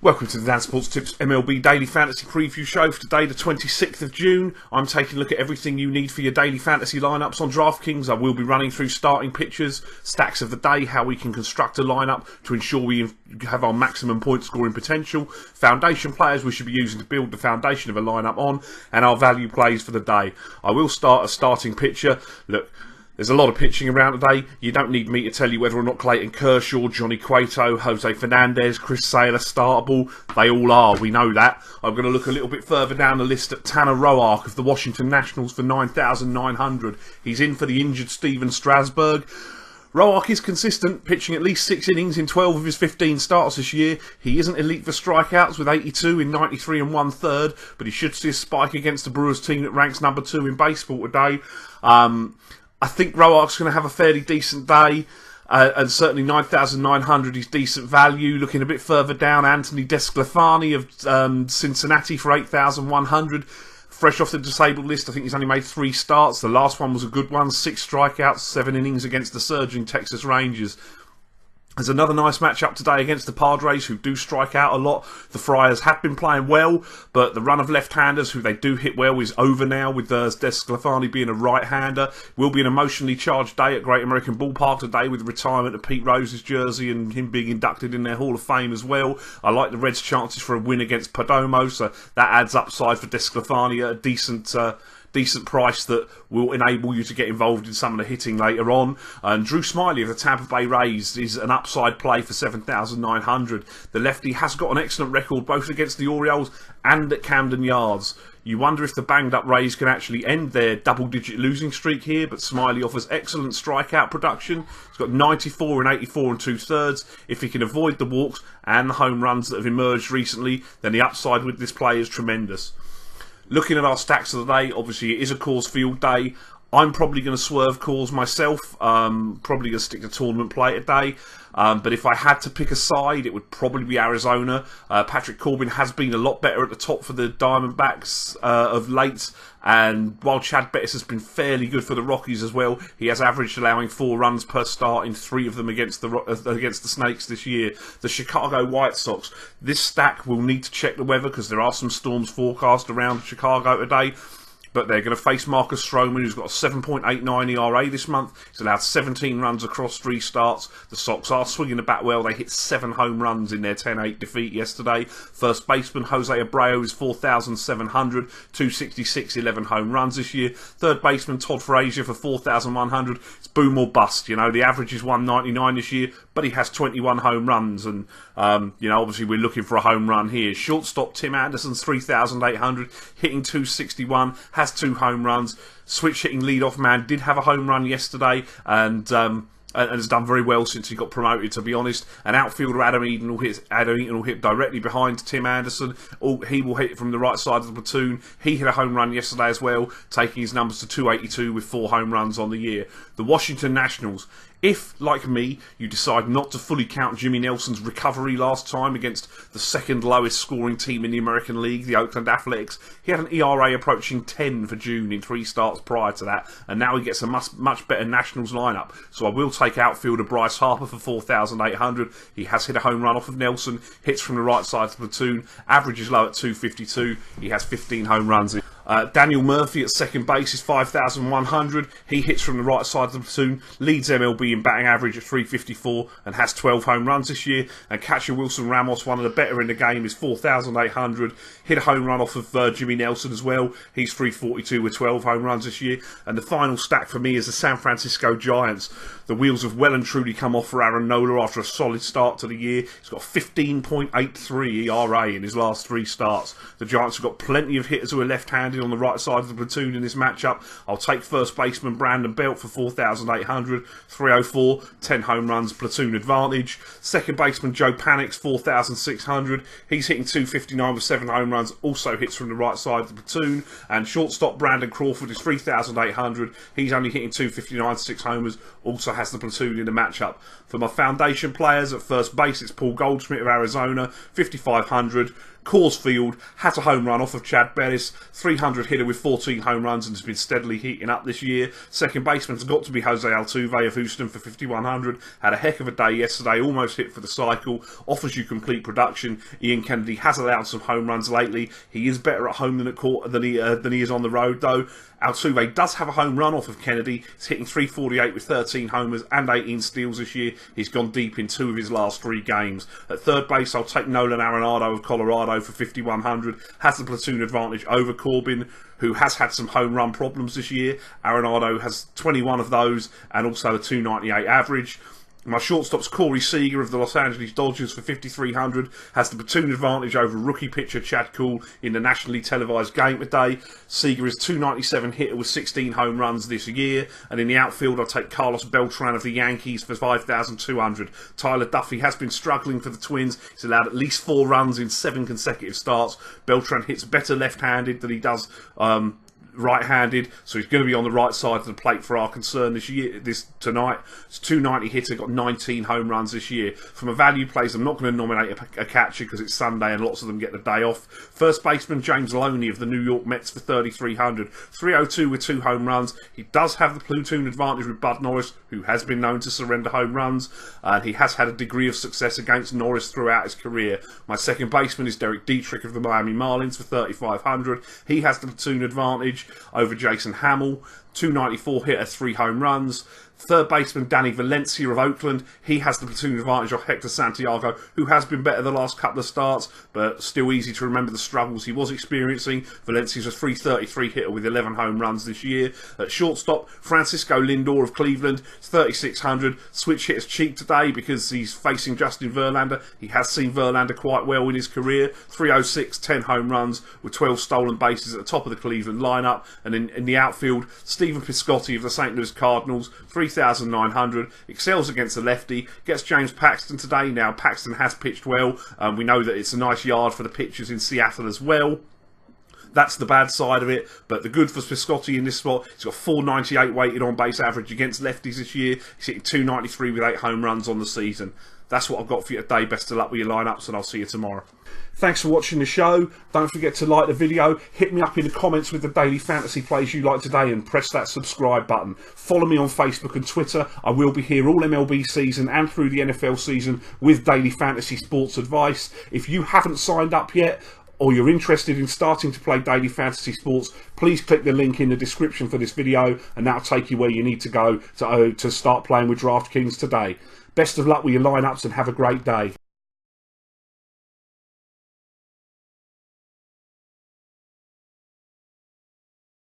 Welcome to the Dan Sports Tips MLB Daily Fantasy Preview Show for today, the 26th of June. I'm taking a look at everything you need for your daily fantasy lineups on DraftKings. I will be running through starting pitchers, stacks of the day, how we can construct a lineup to ensure we have our maximum point scoring potential, foundation players we should be using to build the foundation of a lineup on, and our value plays for the day. I will start a starting pitcher. Look, there's a lot of pitching around today. You don't need me to tell you whether or not Clayton Kershaw, Johnny Cueto, Jose Fernandez, Chris Sale are startable. They all are, we know that. I'm going to look a little bit further down the list at Tanner Roark of the Washington Nationals for 9,900. He's in for the injured Steven Strasburg. Roark is consistent, pitching at least 6 innings in 12 of his 15 starts this year. He isn't elite for strikeouts with 82 in 93 and 1/3, but he should see a spike against the Brewers team that ranks number 2 in baseball today. I think Roark's going to have a fairly decent day, and certainly 9,900 is decent value. Looking a bit further down, Anthony DeSclafani of Cincinnati for 8,100. Fresh off the disabled list, I think he's only made 3 starts. The last one was a good one, 6 strikeouts, 7 innings against the surging Texas Rangers. There's another nice matchup today against the Padres, who do strike out a lot. The Friars have been playing well, but the run of left-handers, who they do hit well, is over now, with DeSclafani being a right-hander. Will be an emotionally charged day at Great American Ballpark today, with the retirement of Pete Rose's jersey and him being inducted in their Hall of Fame as well. I like the Reds' chances for a win against Perdomo, so that adds upside for DeSclafani at a decent price that will enable you to get involved in some of the hitting later on. And Drew Smyly of the Tampa Bay Rays is an upside play for 7,900. The lefty has got an excellent record both against the Orioles and at Camden Yards. You wonder if the banged up Rays can actually end their double-digit losing streak here, but Smyly offers excellent strikeout production. He's got 94 and 84 and 2/3. If he can avoid the walks and the home runs that have emerged recently, then the upside with this play is tremendous. Looking at our stacks of the day, obviously it is a Coors Field day. I'm probably going to swerve Coors myself. Probably going to stick to tournament play today. But if I had to pick a side, it would probably be Arizona. Patrick Corbin has been a lot better at the top for the Diamondbacks of late. And while Chad Bettis has been fairly good for the Rockies as well, he has averaged allowing 4 runs per start in 3 of them against the Snakes this year. The Chicago White Sox, this stack will need to check the weather because there are some storms forecast around Chicago today. But they're going to face Marcus Stroman, who's got a 7.89 ERA this month. He's allowed 17 runs across 3 starts. The Sox are swinging the bat well. They hit 7 home runs in their 10-8 defeat yesterday. First baseman Jose Abreu is 4,700, 266, 11 home runs this year. Third baseman Todd Frazier for 4,100. It's boom or bust. You know, the average is 199 this year, but he has 21 home runs. And, obviously we're looking for a home run here. Shortstop Tim Anderson's 3,800, hitting 261, has 2 home runs. Switch hitting leadoff man did have a home run yesterday and has done very well since he got promoted, to be honest. And outfielder Adam Eaton will hit directly behind Tim Anderson. He will hit from the right side of the platoon. He hit a home run yesterday as well, taking his numbers to 282 with 4 home runs on the year. The Washington Nationals. If, like me, you decide not to fully count Jimmy Nelson's recovery last time against the second lowest scoring team in the American League, the Oakland Athletics, he had an ERA approaching 10 for June in 3 starts prior to that, and now he gets a much better Nationals lineup. So I will take outfielder Bryce Harper for 4,800. He has hit a home run off of Nelson, hits from the right side of the platoon, average is low at 252. He has 15 home runs in. Daniel Murphy at second base is 5,100. He hits from the right side of the platoon, leads MLB in batting average at 354 and has 12 home runs this year. And catcher Wilson Ramos, one of the better in the game, is 4,800. Hit a home run off of Jimmy Nelson as well. He's 342 with 12 home runs this year. And the final stack for me is the San Francisco Giants. The wheels have well and truly come off for Aaron Nola after a solid start to the year. He's got a 15.83 ERA in his last 3 starts. The Giants have got plenty of hitters who are left-handed on the right side of the platoon in this matchup. I'll take first baseman Brandon Belt for 4,800, 304, 10 home runs, platoon advantage. Second baseman Joe Panik's 4,600. He's hitting 259 with 7 home runs, also hits from the right side of the platoon. And shortstop Brandon Crawford is 3,800. He's only hitting 259, 6 homers, also has the platoon in the matchup. For my foundation players, at first base it's Paul Goldschmidt of Arizona, 5,500. Coors Field has a home run off of Chad Bellis, 300 hitter with 14 home runs and has been steadily heating up this year. Second baseman's got to be Jose Altuve of Houston for 5,100. Had a heck of a day yesterday, almost hit for the cycle, offers you complete production. Ian Kennedy has allowed some home runs lately. He is better at home than at court than he is on the road though. Altuve does have a home run off of Kennedy. He's hitting .348 with 13 homers and 18 steals this year. He's gone deep in 2 of his last 3 games. At third base, I'll take Nolan Arenado of Colorado for 5,100. Has the platoon advantage over Corbin, who has had some home run problems this year. Arenado has 21 of those and also a .298 average. My shortstop's Corey Seager of the Los Angeles Dodgers for 5,300. Has the platoon advantage over rookie pitcher Chad Kuhl in the nationally televised game today. Seager is .297 hitter with 16 home runs this year. And in the outfield, I'll take Carlos Beltran of the Yankees for 5,200. Tyler Duffy has been struggling for the Twins. He's allowed at least 4 runs in 7 consecutive starts. Beltran hits better left-handed than he does right-handed, so he's going to be on the right side of the plate for our concern tonight. It's .290 hitter, got 19 home runs this year. From a value place, I'm not going to nominate a catcher because it's Sunday and lots of them get the day off. First baseman James Loney of the New York Mets for 3,300. 302 with 2 home runs. He does have the platoon advantage with Bud Norris, who has been known to surrender home runs, and he has had a degree of success against Norris throughout his career. My second baseman is Derek Dietrich of the Miami Marlins for 3,500. He has the platoon advantage over Jason Hamill. .294 hitter, 3 home runs. Third baseman Danny Valencia of Oakland. He has the platoon advantage of Hector Santiago, who has been better the last couple of starts, but still easy to remember the struggles he was experiencing. Valencia's a .333 hitter with 11 home runs this year. At shortstop, Francisco Lindor of Cleveland, 3,600. Switch hitter's cheap today because he's facing Justin Verlander. He has seen Verlander quite well in his career. 306, 10 home runs with 12 stolen bases at the top of the Cleveland lineup. And in the outfield, Stephen Piscotty of the St. Louis Cardinals, 3,900, excels against the lefty, gets James Paxton today. Now, Paxton has pitched well. We know that it's a nice yard for the pitchers in Seattle as well. That's the bad side of it, but the good for Piscotty in this spot, he's got .498 weighted on base average against lefties this year. He's hitting .293 with 8 home runs on the season. That's what I've got for you today. Best of luck with your lineups, and I'll see you tomorrow. Thanks for watching the show. Don't forget to like the video. Hit me up in the comments with the daily fantasy plays you like today and press that subscribe button. Follow me on Facebook and Twitter. I will be here all MLB season and through the NFL season with daily fantasy sports advice. If you haven't signed up yet, or you're interested in starting to play daily fantasy sports, please click the link in the description for this video and that'll take you where you need to go to start playing with DraftKings today. Best of luck with your lineups and have a great day.